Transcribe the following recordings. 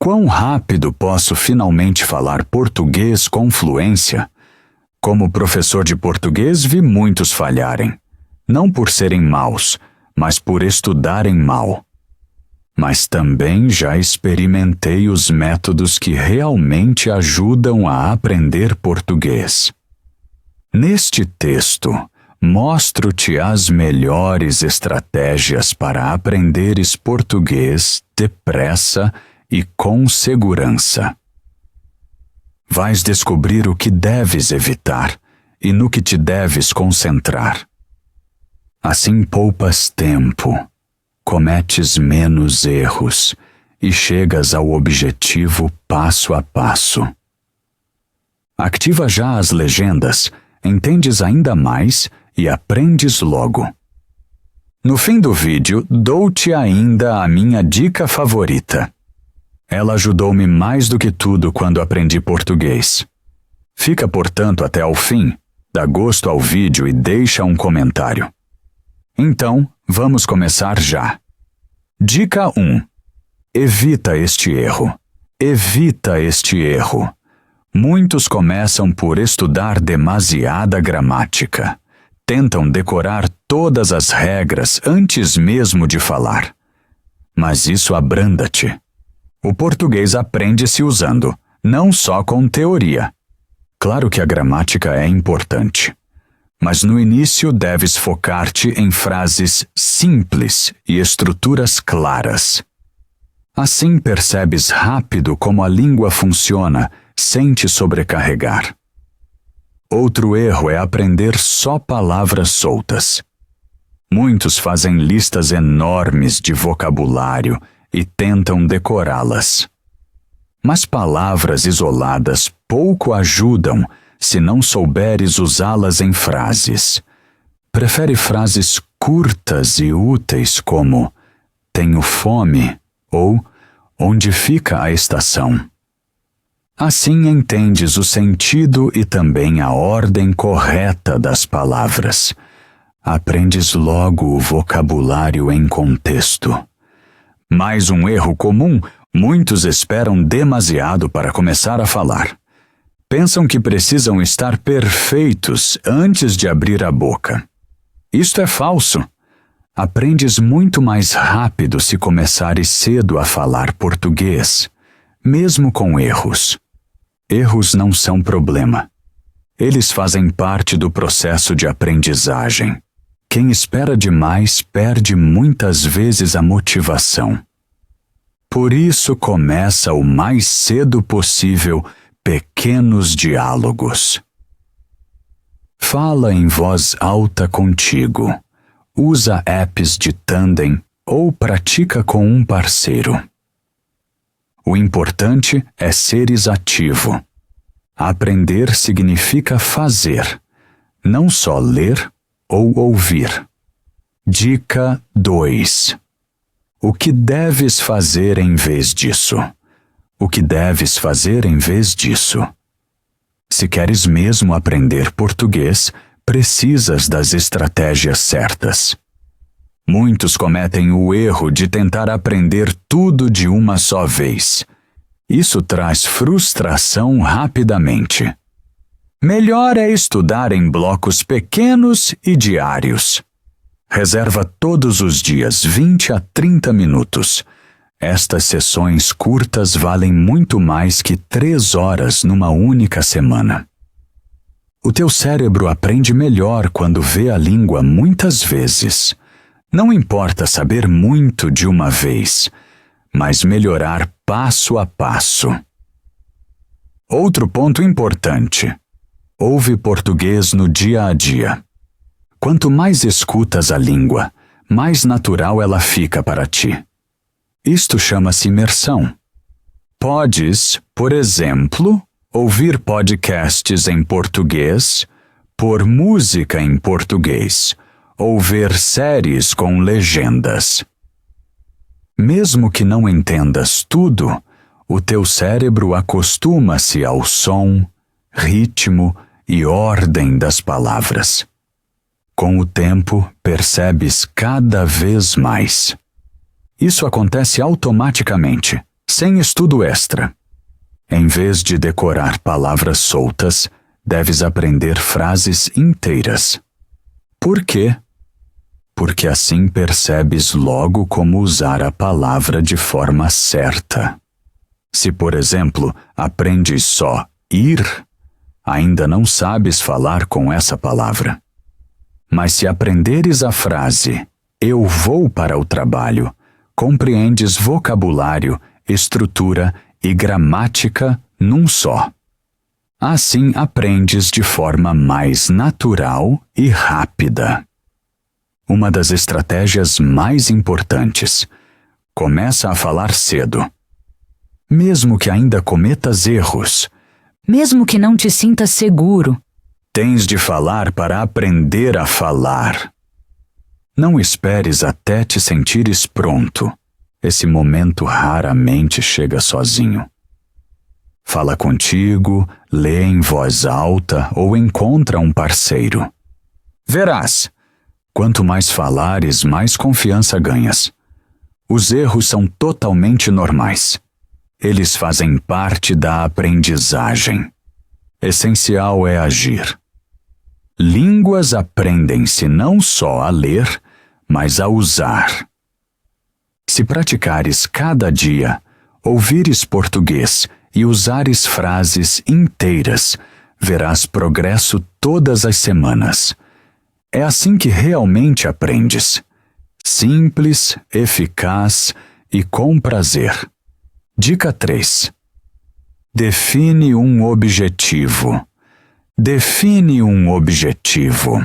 Quão rápido posso finalmente falar português com fluência? Como professor de português, vi muitos falharem. Não por serem maus, mas por estudarem mal. Mas também já experimentei os métodos que realmente ajudam a aprender português. Neste texto, mostro-te as melhores estratégias para aprenderes português depressa e com segurança. Vais descobrir o que deves evitar e no que te deves concentrar. Assim poupas tempo, cometes menos erros e chegas ao objetivo passo a passo. Ativa já as legendas, entendes ainda mais e aprendes logo. No fim do vídeo, dou-te ainda a minha dica favorita. Ela ajudou-me mais do que tudo quando aprendi português. Fica, portanto, até ao fim, dá gosto ao vídeo e deixa um comentário. Então, vamos começar já. Dica 1. Evita este erro. Evita este erro. Muitos começam por estudar demasiada gramática. Tentam decorar todas as regras antes mesmo de falar. Mas isso abranda-te. O português aprende-se usando, não só com teoria. Claro que a gramática é importante. Mas no início deves focar-te em frases simples e estruturas claras. Assim percebes rápido como a língua funciona sem te sobrecarregar. Outro erro é aprender só palavras soltas. Muitos fazem listas enormes de vocabulário e tentam decorá-las. Mas palavras isoladas pouco ajudam se não souberes usá-las em frases. Prefere frases curtas e úteis como tenho fome ou onde fica a estação. Assim entendes o sentido e também a ordem correta das palavras. Aprendes logo o vocabulário em contexto. Mais um erro comum, muitos esperam demasiado para começar a falar. Pensam que precisam estar perfeitos antes de abrir a boca. Isto é falso. Aprendes muito mais rápido se começares cedo a falar português, mesmo com erros. Erros não são problema. Eles fazem parte do processo de aprendizagem. Quem espera demais perde muitas vezes a motivação. Por isso começa o mais cedo possível pequenos diálogos. Fala em voz alta contigo. Usa apps de tandem ou pratica com um parceiro. O importante é seres ativo. Aprender significa fazer, não só ler ou ouvir. Dica 2. O que deves fazer em vez disso? O que deves fazer em vez disso? Se queres mesmo aprender português, precisas das estratégias certas. Muitos cometem o erro de tentar aprender tudo de uma só vez. Isso traz frustração rapidamente. Melhor é estudar em blocos pequenos e diários. Reserva todos os dias 20 a 30 minutos. Estas sessões curtas valem muito mais que 3 horas numa única semana. O teu cérebro aprende melhor quando vê a língua muitas vezes. Não importa saber muito de uma vez, mas melhorar passo a passo. Outro ponto importante. Ouve português no dia a dia. Quanto mais escutas a língua, mais natural ela fica para ti. Isto chama-se imersão. Podes, por exemplo, ouvir podcasts em português, pôr música em português, ou ver séries com legendas. Mesmo que não entendas tudo, o teu cérebro acostuma-se ao som, ritmo e ordem das palavras. Com o tempo, percebes cada vez mais. Isso acontece automaticamente, Sem estudo extra. Em vez de decorar palavras soltas, deves aprender frases inteiras. Por quê? Porque assim percebes logo como usar a palavra de forma certa. Se, por exemplo, aprendes só ir, ainda não sabes falar com essa palavra. Mas se aprenderes a frase eu vou para o trabalho, compreendes vocabulário, estrutura e gramática num só. Assim aprendes de forma mais natural e rápida. Uma das estratégias mais importantes: começa a falar cedo. Mesmo que ainda cometas erros, Mesmo que não te sintas seguro, tens de falar para aprender a falar. Não esperes até te sentires pronto. Esse momento raramente chega sozinho. Fala contigo, lê em voz alta ou encontra um parceiro. Verás, quanto mais falares, mais confiança ganhas. Os erros são totalmente normais. Eles fazem parte da aprendizagem. Essencial é agir. Línguas aprendem-se não só a ler, mas a usar. Se praticares cada dia, ouvires português e usares frases inteiras, verás progresso todas as semanas. É assim que realmente aprendes. Simples, eficaz e com prazer. Dica 3. Define um objetivo. Define um objetivo.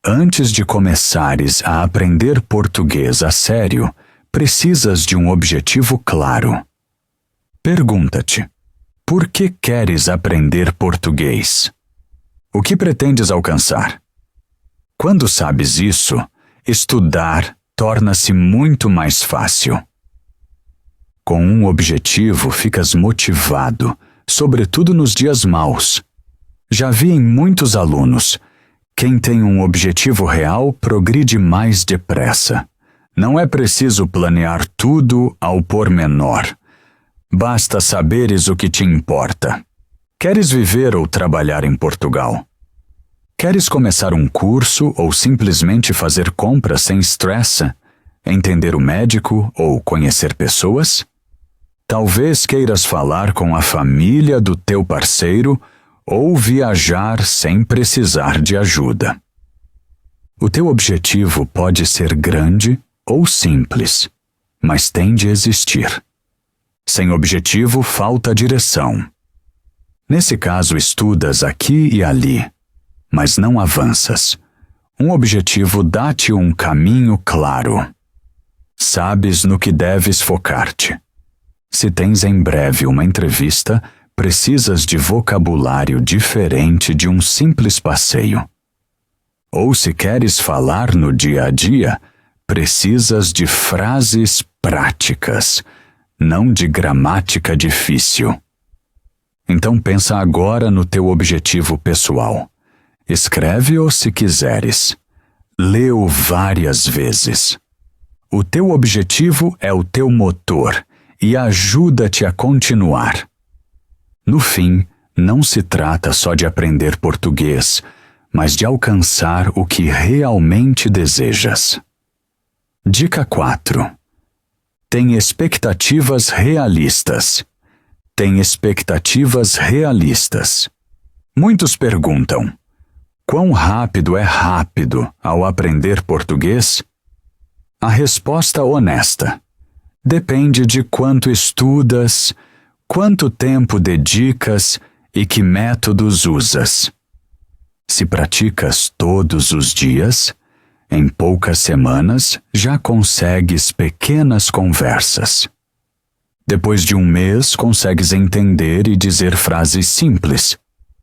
Antes de começares a aprender português a sério, precisas de um objetivo claro. Pergunta-te: por que queres aprender português? O que pretendes alcançar? Quando sabes isso, estudar torna-se muito mais fácil. Com um objetivo, ficas motivado, sobretudo nos dias maus. Já vi em muitos alunos: quem tem um objetivo real progride mais depressa. Não é preciso planear tudo ao pormenor. Basta saberes o que te importa. Queres viver ou trabalhar em Portugal? Queres começar um curso ou simplesmente fazer compras sem estresse? Entender o médico ou conhecer pessoas? Talvez queiras falar com a família do teu parceiro ou viajar sem precisar de ajuda. O teu objetivo pode ser grande ou simples, mas tem de existir. Sem objetivo, falta direção. Nesse caso, estudas aqui e ali, mas não avanças. Um objetivo dá-te um caminho claro. Sabes no que deves focar-te. Se tens em breve uma entrevista, precisas de vocabulário diferente de um simples passeio. Ou se queres falar no dia a dia, precisas de frases práticas, não de gramática difícil. Então pensa agora no teu objetivo pessoal. Escreve-o se quiseres. Lê-o várias vezes. O teu objetivo é o teu motor e ajuda-te a continuar. No fim, não se trata só de aprender português, mas de alcançar o que realmente desejas. Dica 4. Tem expectativas realistas. Tem expectativas realistas. Muitos perguntam: quão rápido é rápido ao aprender português? A resposta honesta: depende de quanto estudas, quanto tempo dedicas e que métodos usas. Se praticas todos os dias, em poucas semanas já consegues pequenas conversas. Depois de um mês, consegues entender e dizer frases simples.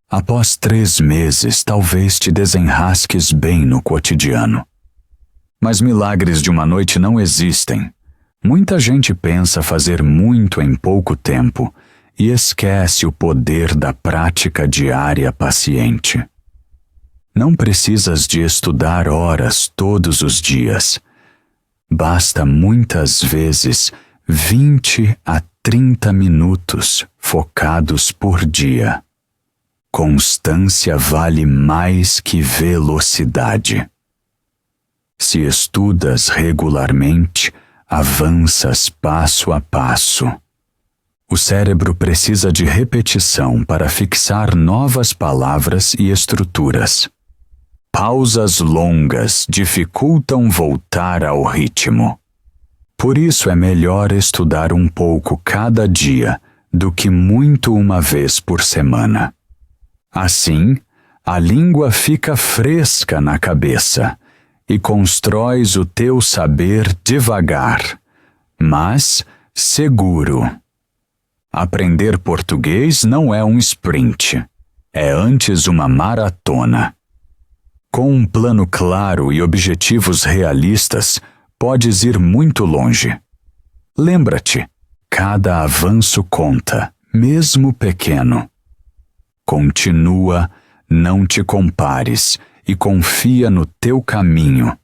Após 3 meses, talvez te desenrasques bem no cotidiano. Mas milagres de uma noite não existem. Muita gente pensa fazer muito em pouco tempo e esquece o poder da prática diária paciente. Não precisas de estudar horas todos os dias. Basta muitas vezes 20 a 30 minutos focados por dia. Constância vale mais que velocidade. Se estudas regularmente, avanças passo a passo. O cérebro precisa de repetição para fixar novas palavras e estruturas. Pausas longas dificultam voltar ao ritmo. Por isso é melhor estudar um pouco cada dia do que muito uma vez por semana. Assim, a língua fica fresca na cabeça e constróis o teu saber devagar, mas seguro. Aprender português não é um sprint, é antes uma maratona. Com um plano claro e objetivos realistas, podes ir muito longe. Lembra-te, cada avanço conta, mesmo pequeno. Continua, não te compares e confia no teu caminho.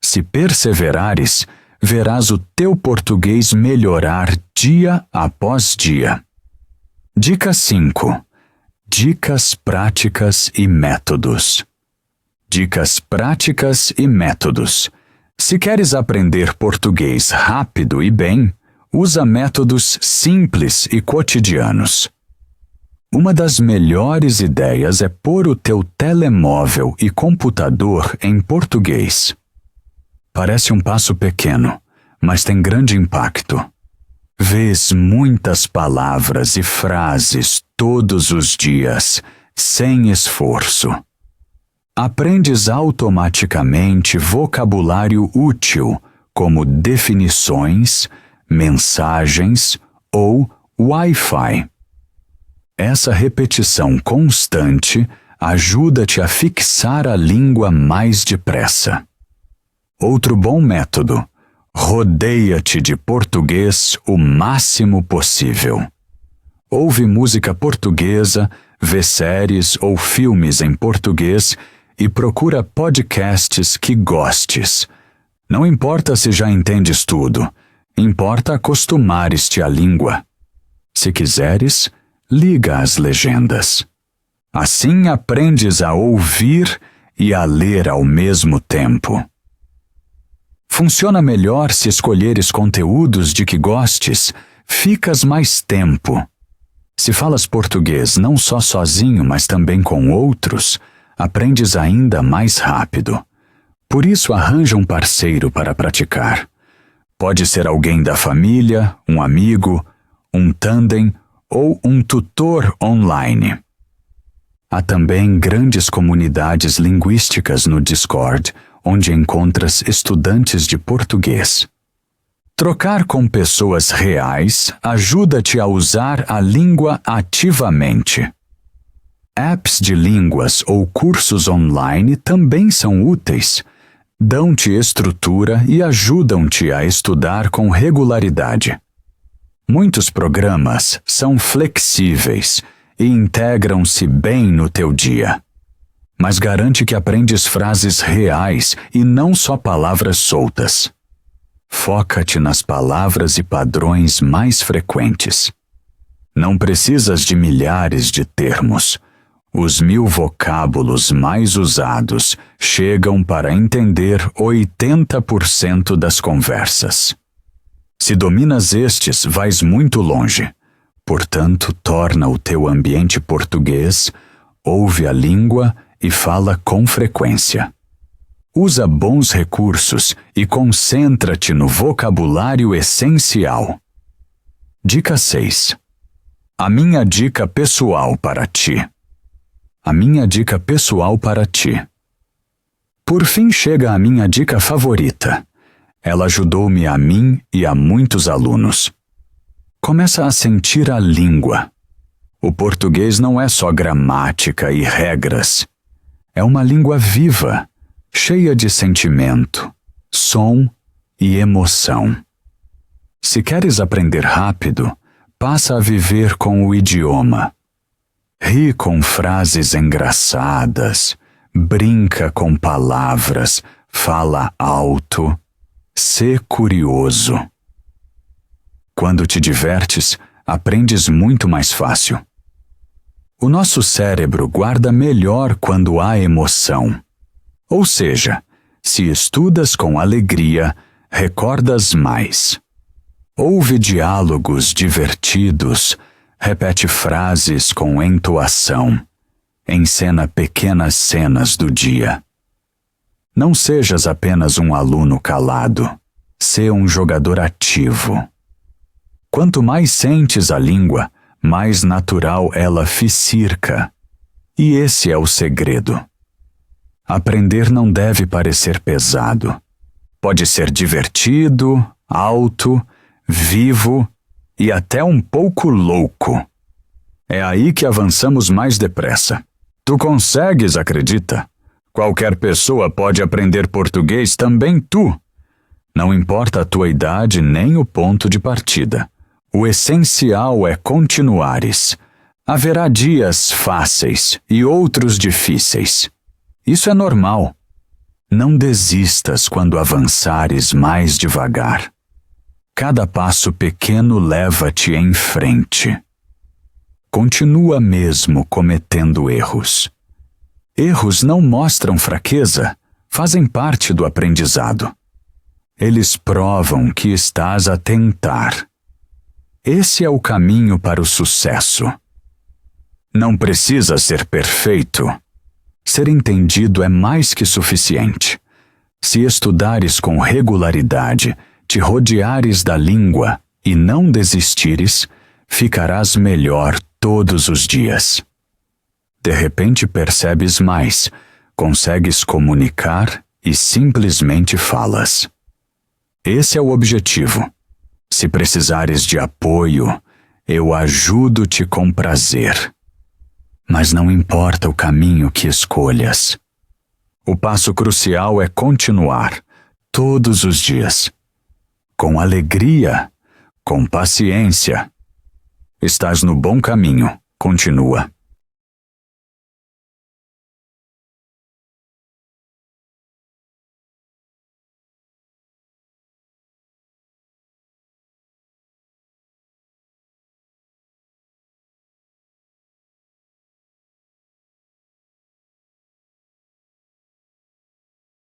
Se perseverares, verás o teu português melhorar dia após dia. Dica 5. Dicas práticas e métodos. Dicas práticas e métodos. Se queres aprender português rápido e bem, usa métodos simples e cotidianos. Uma das melhores ideias é pôr o teu telemóvel e computador em português. Parece um passo pequeno, mas tem grande impacto. Vês muitas palavras e frases todos os dias, sem esforço. Aprendes automaticamente vocabulário útil, como definições, mensagens ou Wi-Fi. Essa repetição constante ajuda-te a fixar a língua mais depressa. Outro bom método: rodeia-te de português o máximo possível. Ouve música portuguesa, vê séries ou filmes em português e procura podcasts que gostes. Não importa se já entendes tudo, importa acostumares-te à língua. Se quiseres, liga as legendas. Assim aprendes a ouvir e a ler ao mesmo tempo. Funciona melhor se escolheres conteúdos de que gostes, ficas mais tempo. Se falas português não só sozinho, mas também com outros, aprendes ainda mais rápido. Por isso arranja um parceiro para praticar. Pode ser alguém da família, um amigo, um tandem ou um tutor online. Há também grandes comunidades linguísticas no Discord, onde encontras estudantes de português. Trocar com pessoas reais ajuda-te a usar a língua ativamente. Apps de línguas ou cursos online também são úteis. Dão-te estrutura e ajudam-te a estudar com regularidade. Muitos programas são flexíveis e integram-se bem no teu dia. Mas garante que aprendes frases reais e não só palavras soltas. Foca-te nas palavras e padrões mais frequentes. Não precisas de milhares de termos. Os 1000 vocábulos mais usados chegam para entender 80% das conversas. Se dominas estes, vais muito longe. Portanto, torna o teu ambiente português, ouve a língua e fala com frequência. Usa bons recursos e concentra-te no vocabulário essencial. Dica 6. A minha dica pessoal para ti. A minha dica pessoal para ti. Por fim chega a minha dica favorita. Ela ajudou-me a mim e a muitos alunos. Começa a sentir a língua. O português não é só gramática e regras. É uma língua viva, cheia de sentimento, som e emoção. Se queres aprender rápido, passa a viver com o idioma. Ri com frases engraçadas, brinca com palavras, fala alto, sê curioso. Quando te divertes, aprendes muito mais fácil. O nosso cérebro guarda melhor quando há emoção. Ou seja, se estudas com alegria, recordas mais. Ouve diálogos divertidos, repete frases com entoação, encena pequenas cenas do dia. Não sejas apenas um aluno calado, sê um jogador ativo. Quanto mais sentes a língua, mais natural ela ficirca. E esse é o segredo. Aprender não deve parecer pesado. Pode ser divertido, alto, vivo e até um pouco louco. É aí que avançamos mais depressa. Tu consegues, acredita? Qualquer pessoa pode aprender português, também tu. Não importa a tua idade nem o ponto de partida. O essencial é continuares. Haverá dias fáceis e outros difíceis. Isso é normal. Não desistas quando avançares mais devagar. Cada passo pequeno leva-te em frente. Continua mesmo cometendo erros. Erros não mostram fraqueza, fazem parte do aprendizado. Eles provam que estás a tentar. Esse é o caminho para o sucesso. Não precisa ser perfeito. Ser entendido é mais que suficiente. Se estudares com regularidade, te rodeares da língua e não desistires, ficarás melhor todos os dias. De repente percebes mais, consegues comunicar e simplesmente falas. Esse é o objetivo. Se precisares de apoio, eu ajudo-te com prazer. Mas não importa o caminho que escolhas. O passo crucial é continuar, todos os dias. Com alegria, com paciência. Estás no bom caminho, continua.